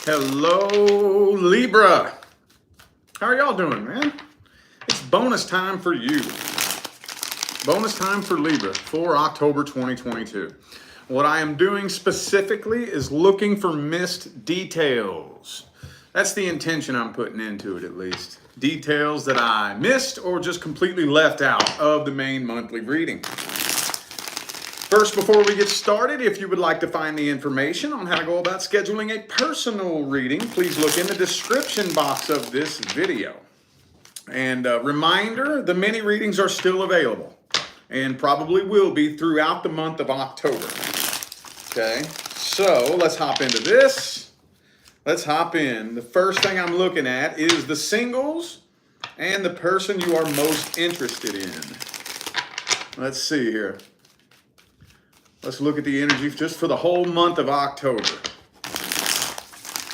Hello, Libra. How are y'all doing, man? It's bonus time for you. Bonus time for Libra for October 2022. What I am doing specifically is looking for missed details. That's the intention I'm putting into it, at least. Details that I missed or just completely left out of the main monthly reading. First, before we get started, if you would like to find the information on how to go about scheduling a personal reading, please look in the description box of this video. And a reminder, the mini readings are still available and probably will be throughout the month of October. Okay, so let's hop into this. Let's hop in. The first thing I'm looking at is the singles and the person you are most interested in. Let's see here. Let's look at the energy just for the whole month of October.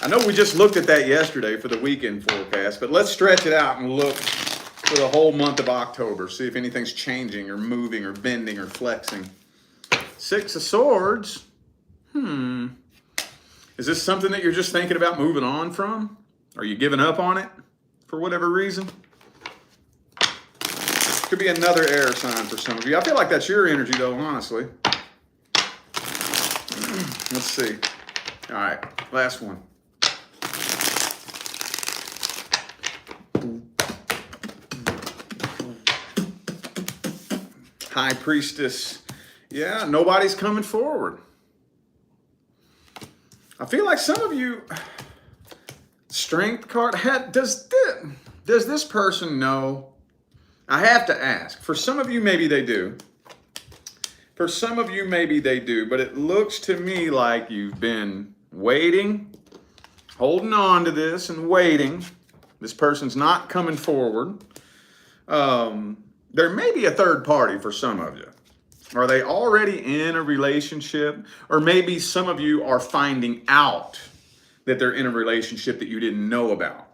I know we just looked at that yesterday for the weekend forecast, but let's stretch it out and look for the whole month of October. See if anything's changing or moving or bending or flexing. Six of Swords. Is this something that you're just thinking about moving on from? Are you giving up on it for whatever reason? Could be another air sign for some of you. I feel like that's your energy though, honestly. Let's see. All right, last one. High Priestess. Yeah, nobody's coming forward. I feel like some of you, Strength card, does this person know? I have to ask. For some of you, maybe they do. For some of you, maybe they do, but it looks to me like you've been waiting, holding on to this and waiting. This person's not coming forward. There may be a third party for some of you. Are they already in a relationship? Or maybe some of you are finding out that they're in a relationship that you didn't know about.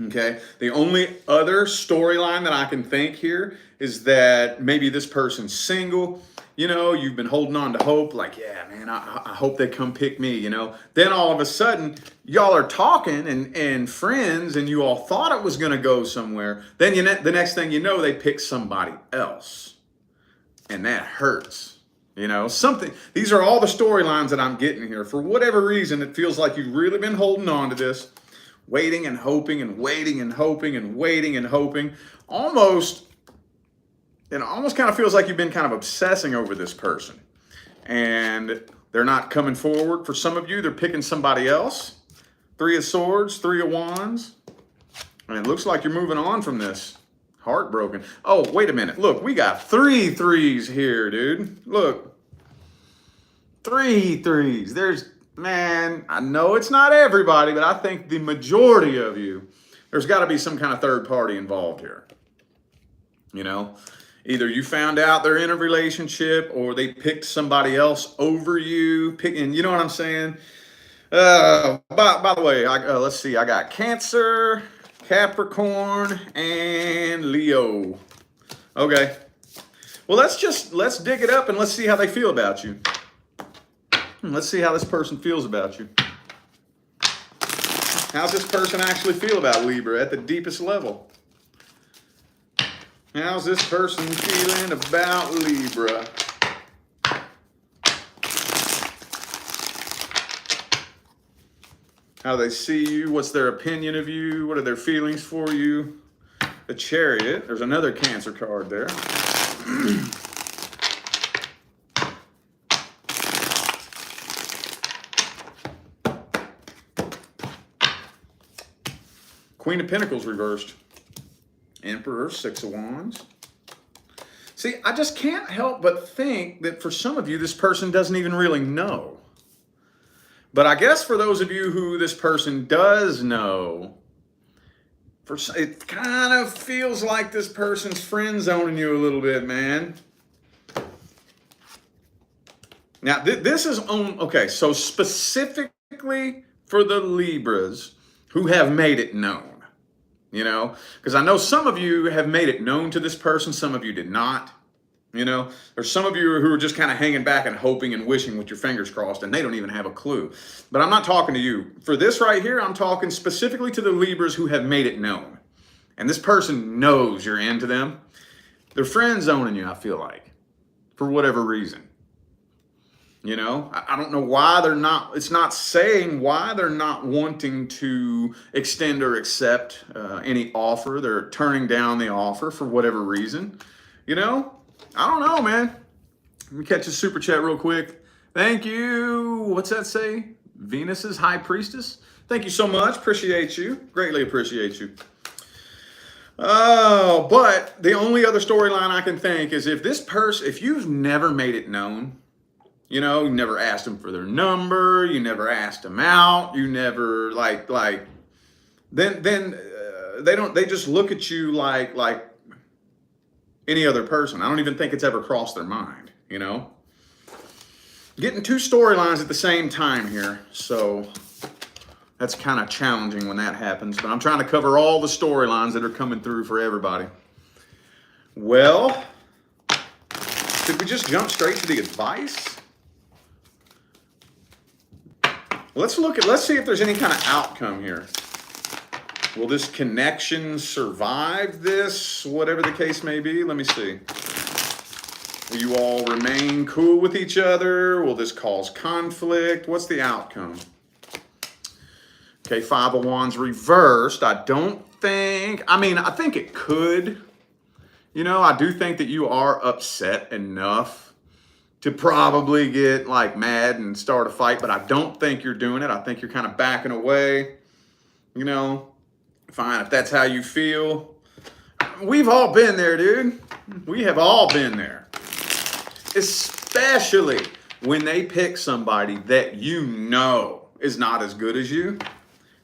Okay? The only other storyline that I can think here is that maybe this person's single. You know, you've been holding on to hope, like, yeah, man, I hope they come pick me, you know. Then all of a sudden, y'all are talking and friends, and you all thought it was going to go somewhere. Then the next thing you know, they pick somebody else. And that hurts, you know. These are all the storylines that I'm getting here. For whatever reason, it feels like you've really been holding on to this, waiting and hoping and waiting and hoping and waiting and hoping. It almost kind of feels like you've been kind of obsessing over this person and they're not coming forward. For some of you, they're picking somebody else. Three of Swords, Three of Wands. And it looks like you're moving on from this. Heartbroken. Oh, wait a minute. Look, we got 3 threes here, dude. Look. 3 threes. Man, I know it's not everybody, but I think the majority of you, there's got to be some kind of third party involved here. You know? Either you found out they're in a relationship or they picked somebody else over you. You know what I'm saying? By the way, let's see. I got Cancer, Capricorn, and Leo. Okay. Well, let's dig it up and let's see how they feel about you. Let's see how this person feels about you. How's this person actually feel about Libra at the deepest level? How's this person feeling about Libra? How do they see you? What's their opinion of you? What are their feelings for you? The Chariot. There's another Cancer card there. Queen of Pentacles reversed. Emperor, Six of Wands. See, I just can't help but think that for some of you, this person doesn't even really know. But I guess for those of you who this person does know, it kind of feels like this person's friend zoning you a little bit, man. Now, this is okay, so specifically for the Libras who have made it known. You know, because I know some of you have made it known to this person, some of you did not. You know, there's some of you who are just kind of hanging back and hoping and wishing with your fingers crossed, and they don't even have a clue. But I'm not talking to you. For this right here, I'm talking specifically to the Libras who have made it known. And this person knows you're into them. They're friend zoning you, I feel like, for whatever reason. You know, I don't know why they're not, it's not saying why they're not wanting to extend or accept any offer. They're turning down the offer for whatever reason. You know, I don't know, man. Let me catch a super chat real quick. Thank you. What's that say? Venus's High Priestess. Thank you so much. Appreciate you. Greatly appreciate you. Oh, but the only other storyline I can think is if you've never made it known, you know, you never asked them for their number, you never asked them out, you never then they just look at you like any other person. I don't even think it's ever crossed their mind, you know? Getting two storylines at the same time here, so that's kind of challenging when that happens, but I'm trying to cover all the storylines that are coming through for everybody. Well, did we just jump straight to the advice? Let's see if there's any kind of outcome here. Will this connection survive this, whatever the case may be? Let me see. Will you all remain cool with each other? Will this cause conflict? What's the outcome? Okay, Five of Wands reversed. I think it could. You know, I do think that you are upset enough to probably get mad and start a fight, but I don't think you're doing it. I think you're kind of backing away. You know, fine, if that's how you feel. We've all been there, dude. We have all been there. Especially when they pick somebody that you know is not as good as you.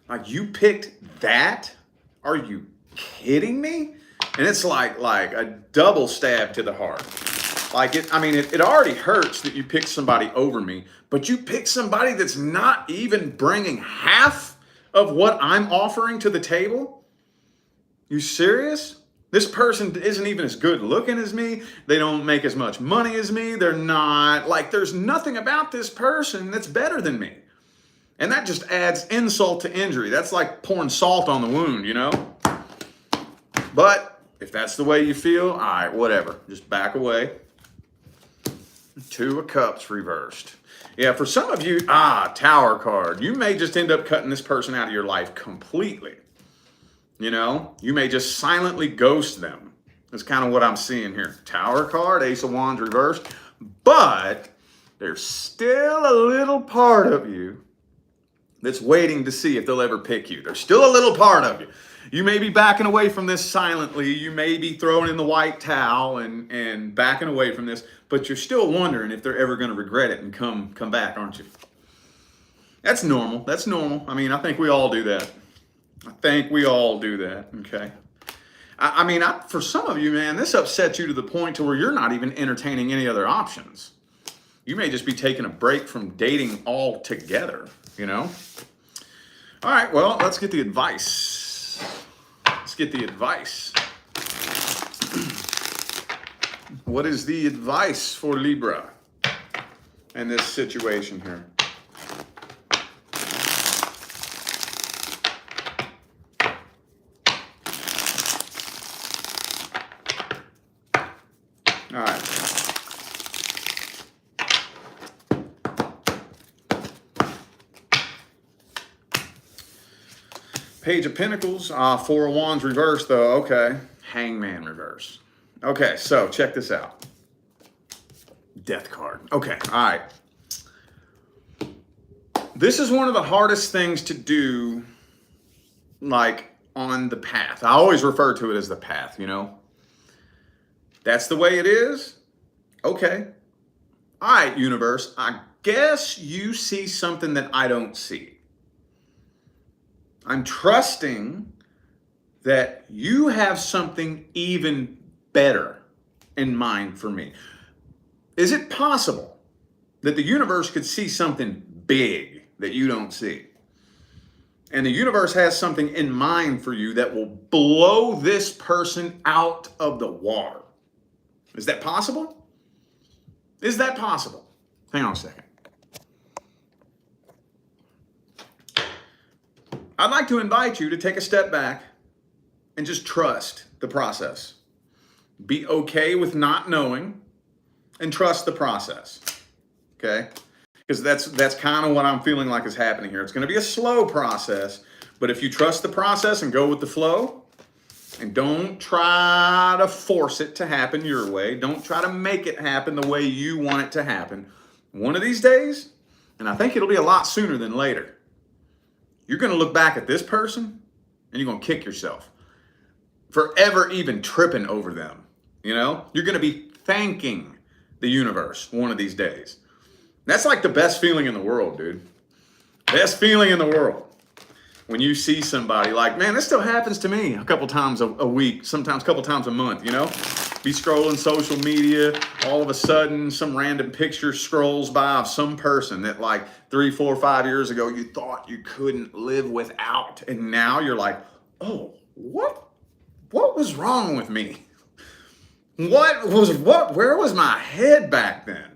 Like, you picked that? Are you kidding me? And it's like a double stab to the heart. It already hurts that you picked somebody over me, but you picked somebody that's not even bringing half of what I'm offering to the table? You serious? This person isn't even as good looking as me. They don't make as much money as me. They're not, there's nothing about this person that's better than me. And that just adds insult to injury. That's like pouring salt on the wound, you know? But if that's the way you feel, all right, whatever. Just back away. Two of Cups reversed. Yeah, for some of you, Tower card. You may just end up cutting this person out of your life completely. You know, you may just silently ghost them. That's kind of what I'm seeing here. Tower card, Ace of Wands reversed. But there's still a little part of you that's waiting to see if they'll ever pick you. There's still a little part of you. You may be backing away from this silently. You may be throwing in the white towel and backing away from this, but you're still wondering if they're ever going to regret it and come back, aren't you? That's normal. That's normal. I mean, I think we all do that. Okay. For some of you, man, this upsets you to the point to where you're not even entertaining any other options. You may just be taking a break from dating altogether, you know? All right, well, let's get the advice. What is the advice for Libra in this situation here? All right. Page of Pentacles, Four of Wands reverse though, okay. Hangman reverse. Okay, so check this out. Death card. Okay, all right. This is one of the hardest things to do, on the path. I always refer to it as the path, you know? That's the way it is? Okay. All right, universe, I guess you see something that I don't see. I'm trusting that you have something even better in mind for me. Is it possible that the universe could see something big that you don't see? And the universe has something in mind for you that will blow this person out of the water. Is that possible? Is that possible? Hang on a second. I'd like to invite you to take a step back and just trust the process. Be okay with not knowing and trust the process. Okay? Because that's kind of what I'm feeling like is happening here. It's going to be a slow process, but if you trust the process and go with the flow, and don't try to force it to happen your way, don't try to make it happen the way you want it to happen, one of these days, and I think it'll be a lot sooner than later, you're going to look back at this person and you're going to kick yourself for ever even tripping over them. You know, you're going to be thanking the universe one of these days. That's like the best feeling in the world, dude. Best feeling in the world. When you see somebody like, man, this still happens to me a couple times a week, sometimes a couple times a month, you know? Be scrolling social media, all of a sudden some random picture scrolls by of some person that like 3, 4, 5 years ago you thought you couldn't live without. And now you're like, oh, what was wrong with me? Where was my head back then?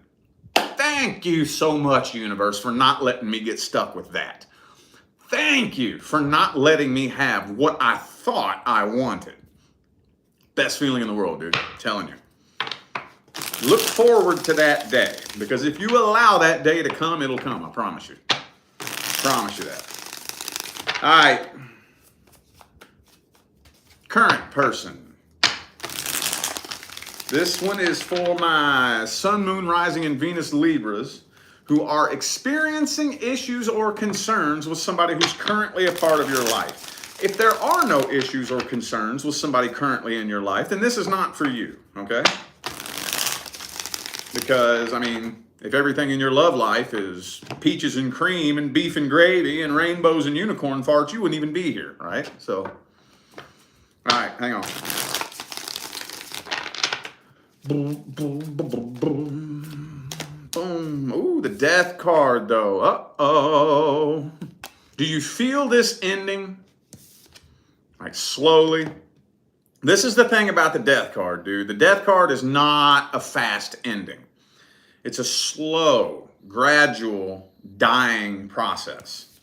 Thank you so much, universe, for not letting me get stuck with that. Thank you for not letting me have what I thought I wanted. Best feeling in the world, dude. I'm telling you. Look forward to that day, because if you allow that day to come, it'll come. I promise you. Promise you that. All right. Current person. This one is for my Sun, Moon, Rising, and Venus Libras who are experiencing issues or concerns with somebody who's currently a part of your life. If there are no issues or concerns with somebody currently in your life, then this is not for you, okay? Because, I mean, if everything in your love life is peaches and cream and beef and gravy and rainbows and unicorn farts, you wouldn't even be here, right? So, all right, hang on. Boom, boom, boom, boom, boom. Boom. Ooh, the death card, though. Uh-oh. Do you feel this ending? Like, slowly? This is the thing about the death card, dude. The death card is not a fast ending. It's a slow, gradual, dying process.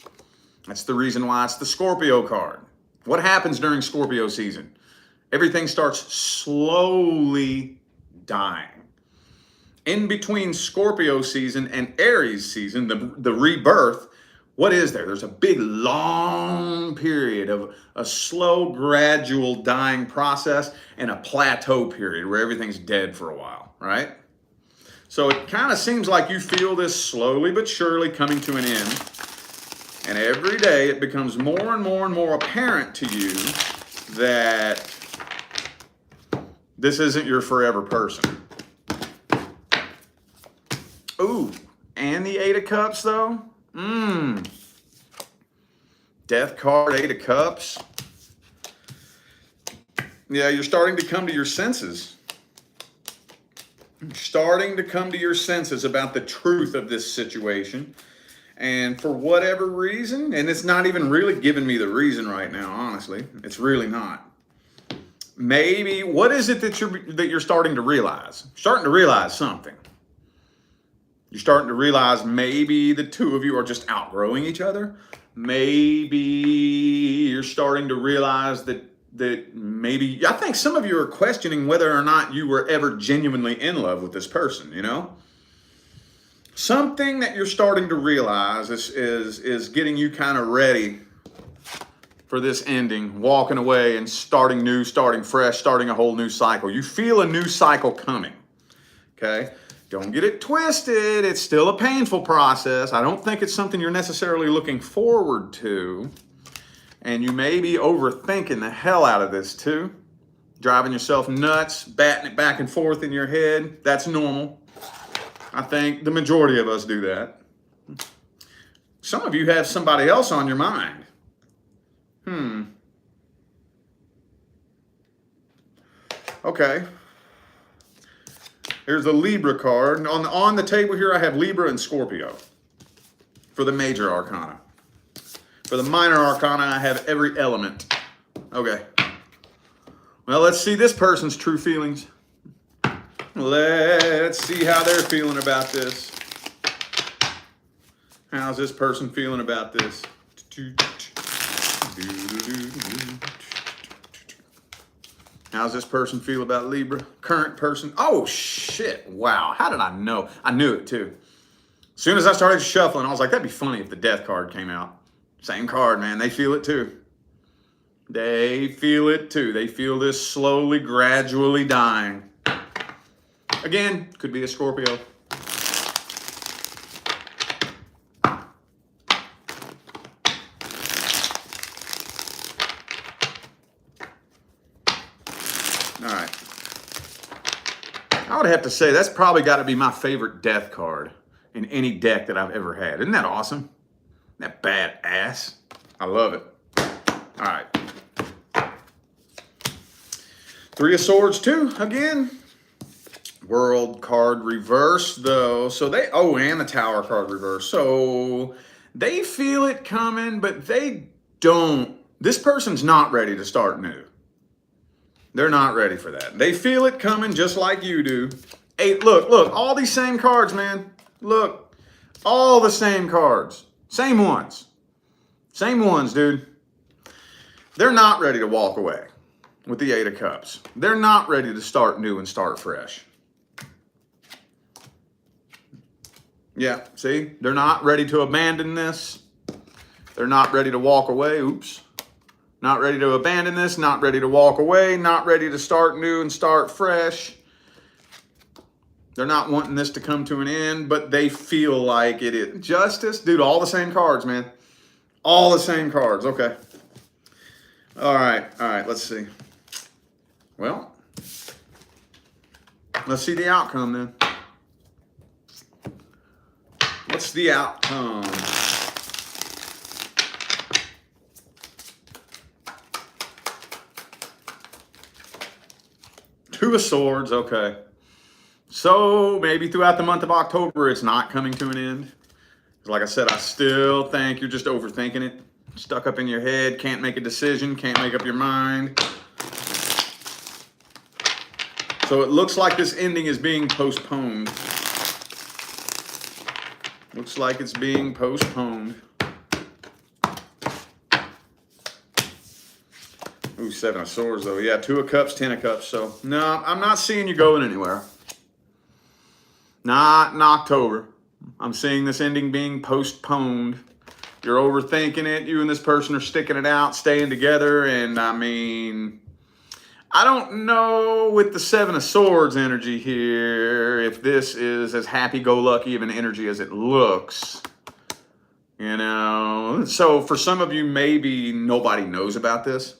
That's the reason why it's the Scorpio card. What happens during Scorpio season? Everything starts slowly dying. In between Scorpio season and Aries season, the rebirth, what is there? There's a big, long period of a slow, gradual dying process and a plateau period where everything's dead for a while, right? So it kind of seems like you feel this slowly but surely coming to an end. And every day it becomes more and more and more apparent to you that this isn't your forever person. Ooh, and the Eight of Cups, though? Death card, Eight of Cups. Yeah, you're starting to come to your senses. You're starting to come to your senses about the truth of this situation. And for whatever reason, and it's not even really giving me the reason right now, honestly. It's really not. Maybe, what is it that you're starting to realize? Starting to realize something. You're starting to realize maybe the two of you are just outgrowing each other. Maybe you're starting to realize that maybe, I think some of you are questioning whether or not you were ever genuinely in love with this person, you know? Something that you're starting to realize is getting you kind of ready for this ending, walking away and starting new, starting fresh, starting a whole new cycle. You feel a new cycle coming, okay? Don't get it twisted. It's still a painful process. I don't think it's something you're necessarily looking forward to. And you may be overthinking the hell out of this too. Driving yourself nuts, batting it back and forth in your head. That's normal. I think the majority of us do that. Some of you have somebody else on your mind. Okay. Here's the Libra card. On the table here, I have Libra and Scorpio for the major arcana. For the minor arcana, I have every element. Okay. Well, let's see this person's true feelings. Let's see how they're feeling about this. How's this person feeling about this? How's this person feel about Libra? Current person. Oh, shit. Wow. How did I know? I knew it, too. As soon as I started shuffling, I was like, that'd be funny if the death card came out. Same card, man. They feel it, too. They feel it, too. They feel this slowly, gradually dying. Again, could be a Scorpio. All right. I would have to say that's probably got to be my favorite death card in any deck that I've ever had. Isn't that awesome? Isn't that badass? I love it. All right. Three of Swords too, again. World card reverse though. So they, oh, and the Tower card reverse. So they feel it coming, but they don't. This person's not ready to start new. They're not ready for that. They feel it coming just like you do. Hey, look, all these same cards, man. Look, all the same cards. Same ones. Same ones, dude. They're not ready to walk away with the Eight of Cups. They're not ready to start new and start fresh. Yeah, see? They're not ready to abandon this. They're not ready to walk away. Oops. Not ready to abandon this, not ready to walk away, not ready to start new and start fresh. They're not wanting this to come to an end, but they feel like it is. Justice, dude, all the same cards, man. All the same cards, okay. All right, let's see. Well, let's see the outcome then. What's the outcome? Two of Swords, okay. So maybe throughout the month of October, it's not coming to an end. Like I said, I still think you're just overthinking it. Stuck up in your head, can't make a decision, can't make up your mind. So it looks like this ending is being postponed. Looks like it's being postponed. Ooh, Seven of Swords, though. Yeah, Two of Cups, Ten of Cups. So, no, I'm not seeing you going anywhere. Not in October. I'm seeing this ending being postponed. You're overthinking it. You and this person are sticking it out, staying together. And, I mean, I don't know with the Seven of Swords energy here if this is as happy-go-lucky of an energy as it looks. You know? So, for some of you, maybe nobody knows about this.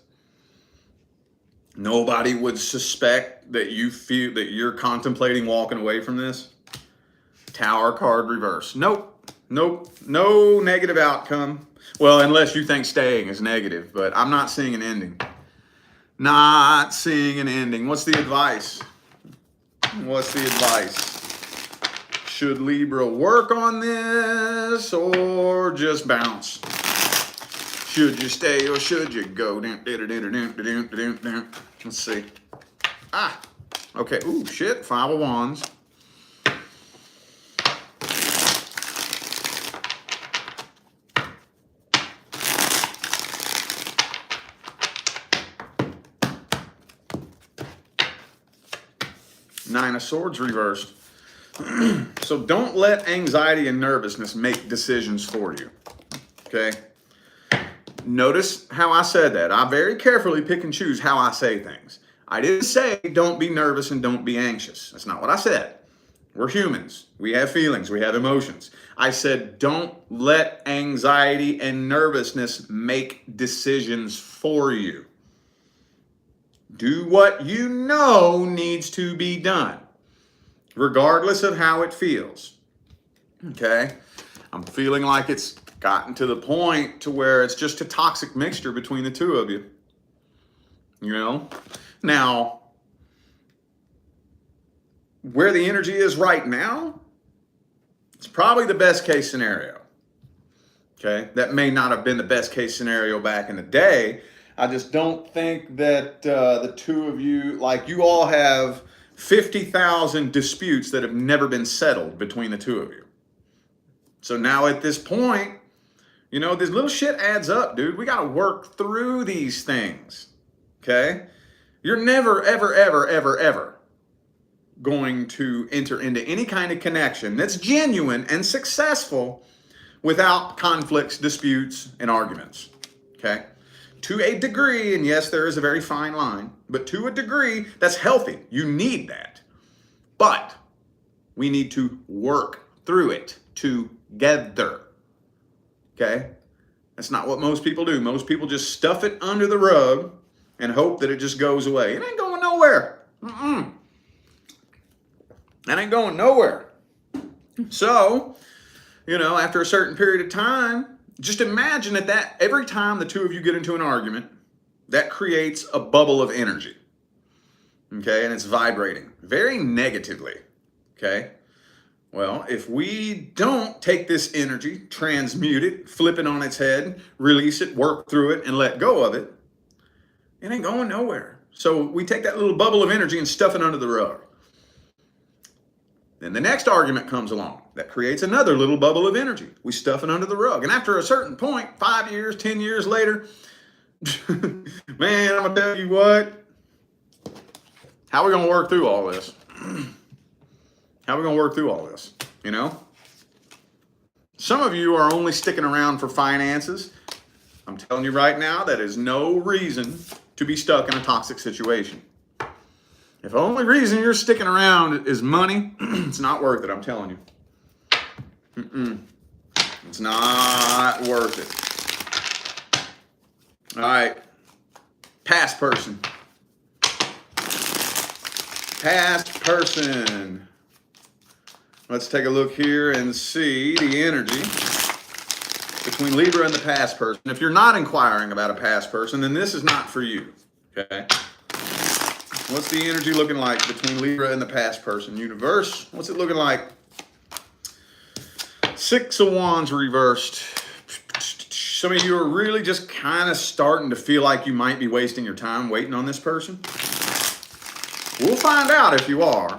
Nobody would suspect that you feel that you're contemplating walking away from this. Tower card reverse. Nope. No negative outcome. Well, unless you think staying is negative, but I'm not seeing an ending. Not seeing an ending. What's the advice? What's the advice? Should Libra work on this or just bounce? Should you stay or should you go? Let's see. Ah, okay. Ooh, shit. Five of Wands. Nine of Swords reversed. So don't let anxiety and nervousness make decisions for you. Okay? Notice how I said that. I very carefully pick and choose how I say things. I didn't say don't be nervous and don't be anxious. That's not what I said. We're humans. We have feelings. We have emotions. I said don't let anxiety and nervousness make decisions for you. Do what you know needs to be done, regardless of how it feels. Okay? I'm feeling like it's gotten to the point to where it's just a toxic mixture between the two of you. You know? Now, where the energy is right now, it's probably the best case scenario. Okay? That may not have been the best case scenario back in the day. I just don't think that the two of you, like you all have 50,000 disputes that have never been settled between the two of you. So now at this point, you know, this little shit adds up, dude. We got to work through these things, okay? You're never, ever, ever, ever, ever going to enter into any kind of connection that's genuine and successful without conflicts, disputes, and arguments, okay? To a degree, and yes, there is a very fine line, but to a degree, that's healthy. You need that. But we need to work through it together, okay? That's not what most people do. Most people just stuff it under the rug and hope that it just goes away. It ain't going nowhere. That ain't going nowhere. So, you know, after a certain period of time, just imagine that every time the two of you get into an argument, that creates a bubble of energy, okay? And it's vibrating very negatively, okay? Well, if we don't take this energy, transmute it, flip it on its head, release it, work through it, and let go of it, it ain't going nowhere. So we take that little bubble of energy and stuff it under the rug. Then the next argument comes along. That creates another little bubble of energy. We stuff it under the rug. And after a certain point, 5 years, 10 years later, man, I'm going to tell you what. How are we going to work through all this? How are we going to work through all this? You know? Some of you are only sticking around for finances. I'm telling you right now, that is no reason to be stuck in a toxic situation. If the only reason you're sticking around is money, it's not worth it, I'm telling you. It's not worth it. All right. Past person. Past person. Let's take a look here and see the energy between Libra and the past person. If you're not inquiring about a past person, then this is not for you, okay? What's the energy looking like between Libra and the past person? Universe, what's it looking like? 6 of Wands reversed. Some of you are really just kind of starting to feel like you might be wasting your time waiting on this person. We'll find out if you are.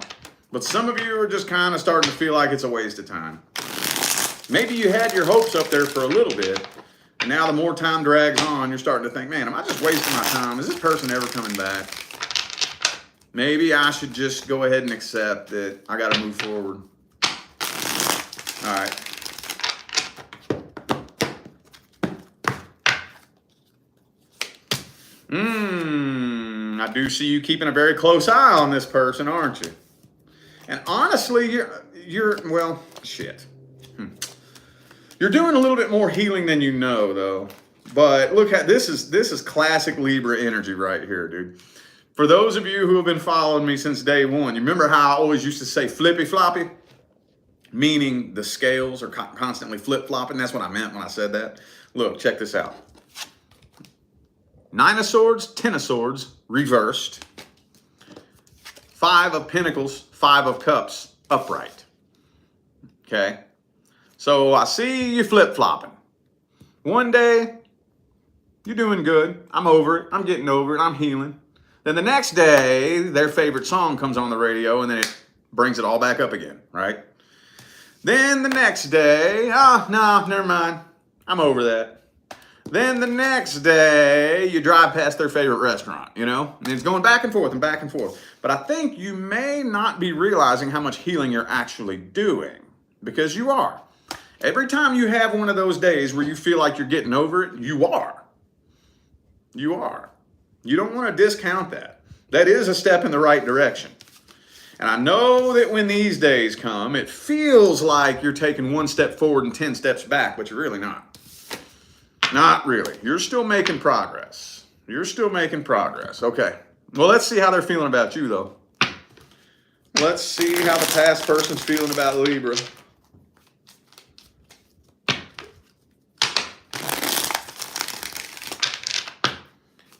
But some of you are just kind of starting to feel like it's a waste of time. Maybe you had your hopes up there for a little bit. And now the more time drags on, you're starting to think, man, am I just wasting my time? Is this person ever coming back? Maybe I should just go ahead and accept that I got to move forward. All right. I do see you keeping a very close eye on this person, aren't you? And honestly, well, shit. You're doing a little bit more healing than you know, though. But look at this is classic Libra energy right here, dude. For those of you who have been following me since day one, you remember how I always used to say flippy floppy? Meaning the scales are constantly flip-flopping. That's what I meant when I said that. Look, check this out. 9 of Swords, 10 of Swords, reversed. 5 of Pentacles, 5 of Cups, upright. Okay? So I see you flip-flopping. One day, you're doing good. I'm over it. I'm getting over it. I'm healing. Then the next day, their favorite song comes on the radio, and then it brings it all back up again, right? Then the next day, no, never mind. I'm over that. Then the next day, you drive past their favorite restaurant, you know? And it's going back and forth and back and forth. But I think you may not be realizing how much healing you're actually doing, because you are. Every time you have one of those days where you feel like you're getting over it, you are. You are. You don't want to discount that. That is a step in the right direction. And I know that when these days come, it feels like you're taking 1 step forward and 10 steps back, but you're really not. Not really. You're still making progress. You're still making progress. Okay. Well, let's see how they're feeling about you, though. Let's see how the past person's feeling about Libra.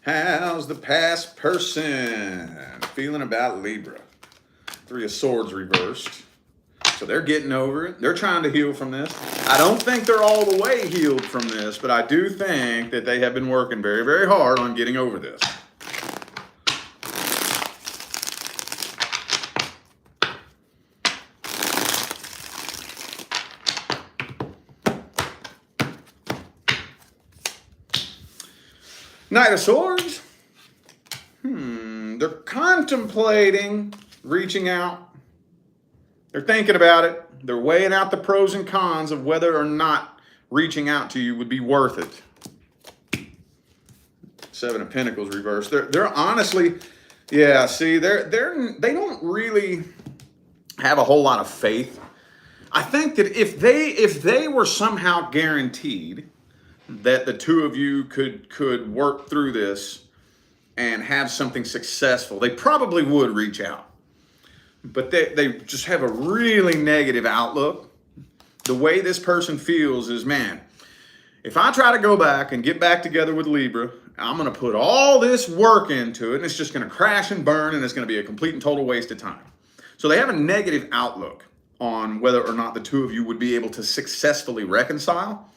How's the past person feeling about Libra? 3 of Swords reversed. So they're getting over it. They're trying to heal from this. I don't think they're all the way healed from this, but I do think that they have been working very, very hard on getting over this. Knight of Swords. They're contemplating reaching out. They're thinking about it. They're weighing out the pros and cons of whether or not reaching out to you would be worth it. Seven of Pentacles reversed. They're honestly, yeah. See, they don't really have a whole lot of faith. I think that if they were somehow guaranteed that the two of you could work through this and have something successful, they probably would reach out. But they just have a really negative outlook. The way this person feels is, man, if I try to go back and get back together with Libra, I'm going to put all this work into it, and it's just going to crash and burn, and it's going to be a complete and total waste of time. So they have a negative outlook on whether or not the two of you would be able to successfully reconcile.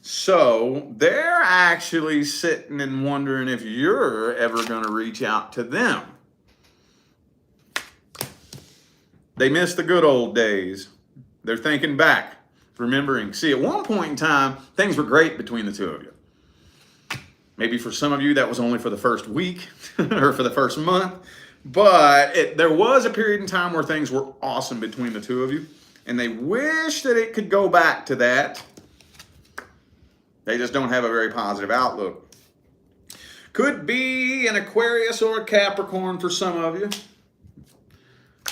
So they're actually sitting and wondering if you're ever going to reach out to them. They miss the good old days. They're thinking back, remembering. See, at one point in time, things were great between the two of you. Maybe for some of you, that was only for the first week or for the first month. But there was a period in time where things were awesome between the two of you. And they wish that it could go back to that. They just don't have a very positive outlook. Could be an Aquarius or a Capricorn for some of you.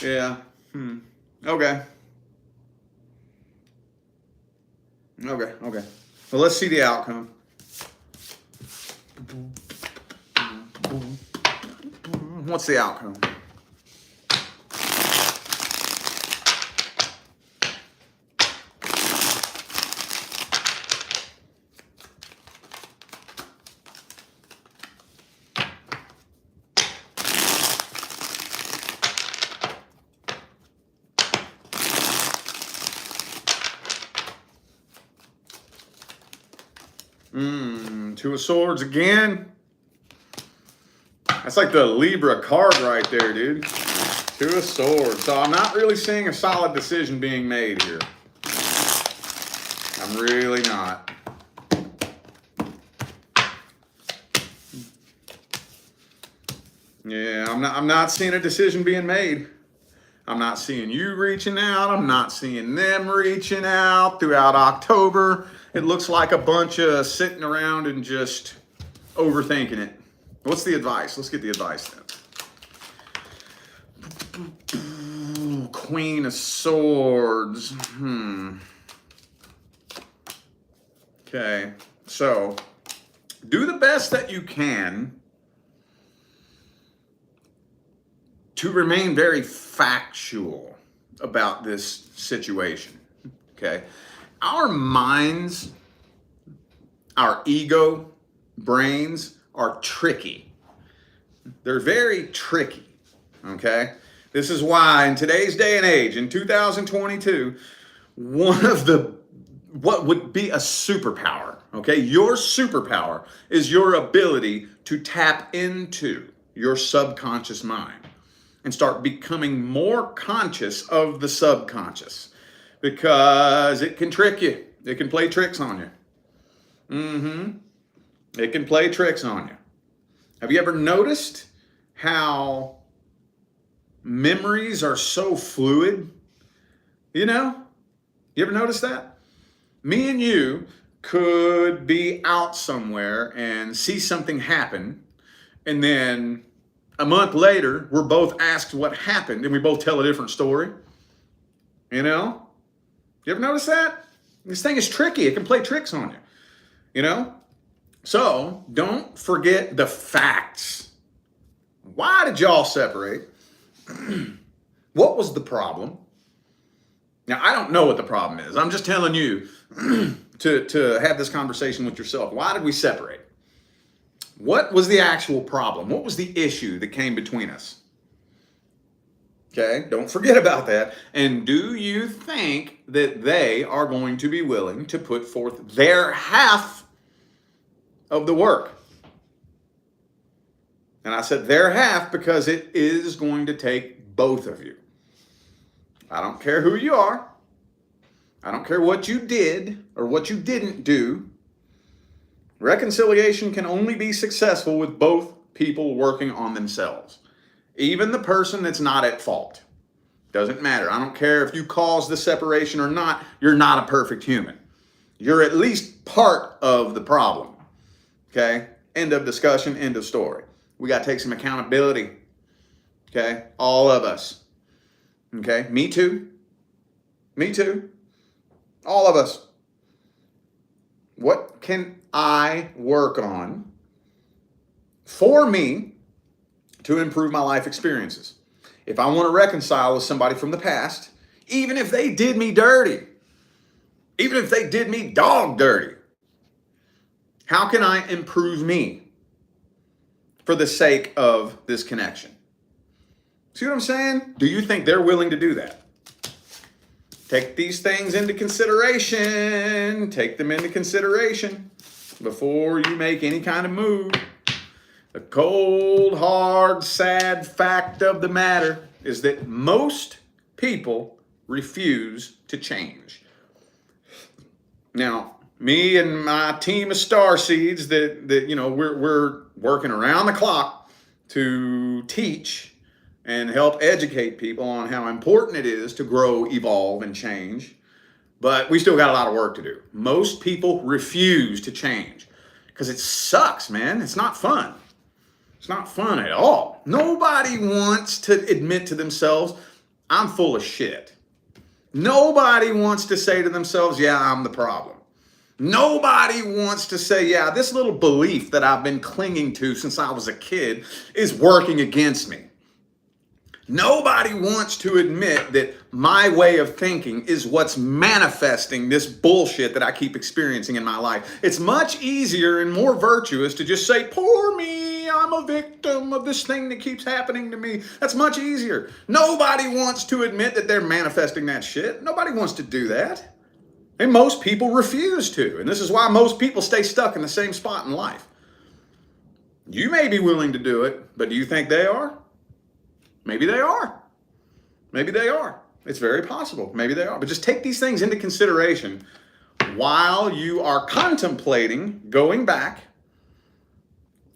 Yeah. Okay. Okay. Well, let's see the outcome. What's the outcome? Two of Swords again. That's like the Libra card right there, dude. Two of Swords. So I'm not really seeing a solid decision being made here. I'm really not. Yeah, I'm not seeing a decision being made. I'm not seeing you reaching out. I'm not seeing them reaching out throughout October. It looks like a bunch of sitting around and just overthinking it. What's the advice? Let's get the advice then. Queen of Swords. Okay, so do the best that you can to remain very factual about this situation, okay? Our minds, our ego, brains are tricky. They're very tricky, okay? This is why in today's day and age, in 2022, what would be a superpower, okay? Your superpower is your ability to tap into your subconscious mind and start becoming more conscious of the subconscious, because it can trick you. It can play tricks on you. It can play tricks on you. Have you ever noticed how memories are so fluid? You know? You ever notice that? Me and you could be out somewhere and see something happen, and then a month later, we're both asked what happened, and we both tell a different story. You know? You ever notice that? This thing is tricky. It can play tricks on you. You know? So, don't forget the facts. Why did y'all separate? What was the problem? Now, I don't know what the problem is. I'm just telling you to have this conversation with yourself. Why did we separate? What was the actual problem? What was the issue that came between us? Okay, don't forget about that. And do you think that they are going to be willing to put forth their half of the work? And I said their half because it is going to take both of you. I don't care who you are. I don't care what you did or what you didn't do. Reconciliation can only be successful with both people working on themselves. Even the person that's not at fault. Doesn't matter. I don't care if you caused the separation or not. You're not a perfect human. You're at least part of the problem. Okay? End of discussion, end of story. We got to take some accountability. Okay? All of us. Okay? Me too. Me too. All of us. What can I work on for me to improve my life experiences? If I want to reconcile with somebody from the past, even if they did me dirty, even if they did me dog dirty, how can I improve me for the sake of this connection? See what I'm saying? Do you think they're willing to do that? Take these things into consideration. Take them into consideration before you make any kind of move. The cold, hard, sad fact of the matter is that most people refuse to change. Now, me and my team of starseeds we're working around the clock to teach and help educate people on how important it is to grow, evolve, and change. But we still got a lot of work to do. Most people refuse to change because it sucks, man. It's not fun. It's not fun at all. Nobody wants to admit to themselves, I'm full of shit. Nobody wants to say to themselves, yeah, I'm the problem. Nobody wants to say, yeah, this little belief that I've been clinging to since I was a kid is working against me. Nobody wants to admit that my way of thinking is what's manifesting this bullshit that I keep experiencing in my life. It's much easier and more virtuous to just say, poor me, I'm a victim of this thing that keeps happening to me. That's much easier. Nobody wants to admit that they're manifesting that shit. Nobody wants to do that. And most people refuse to. And this is why most people stay stuck in the same spot in life. You may be willing to do it, but do you think they are? Maybe they are. Maybe they are. It's very possible. Maybe they are. But just take these things into consideration while you are contemplating going back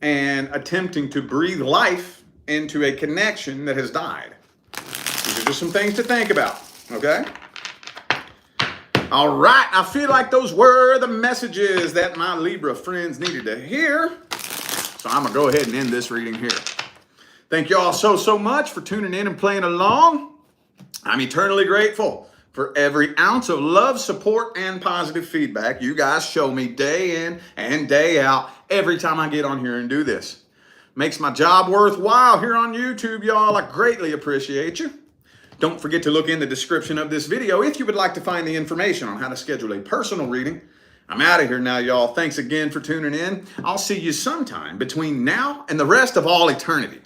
and attempting to breathe life into a connection that has died. These are just some things to think about, okay? All right, I feel like those were the messages that my Libra friends needed to hear. So I'm going to go ahead and end this reading here. Thank you all so much for tuning in and playing along. I'm eternally grateful for every ounce of love, support, and positive feedback you guys show me day in and day out every time I get on here and do this. Makes my job worthwhile here on YouTube, y'all. I greatly appreciate you. Don't forget to look in the description of this video if you would like to find the information on how to schedule a personal reading. I'm out of here now, y'all. Thanks again for tuning in. I'll see you sometime between now and the rest of all eternity.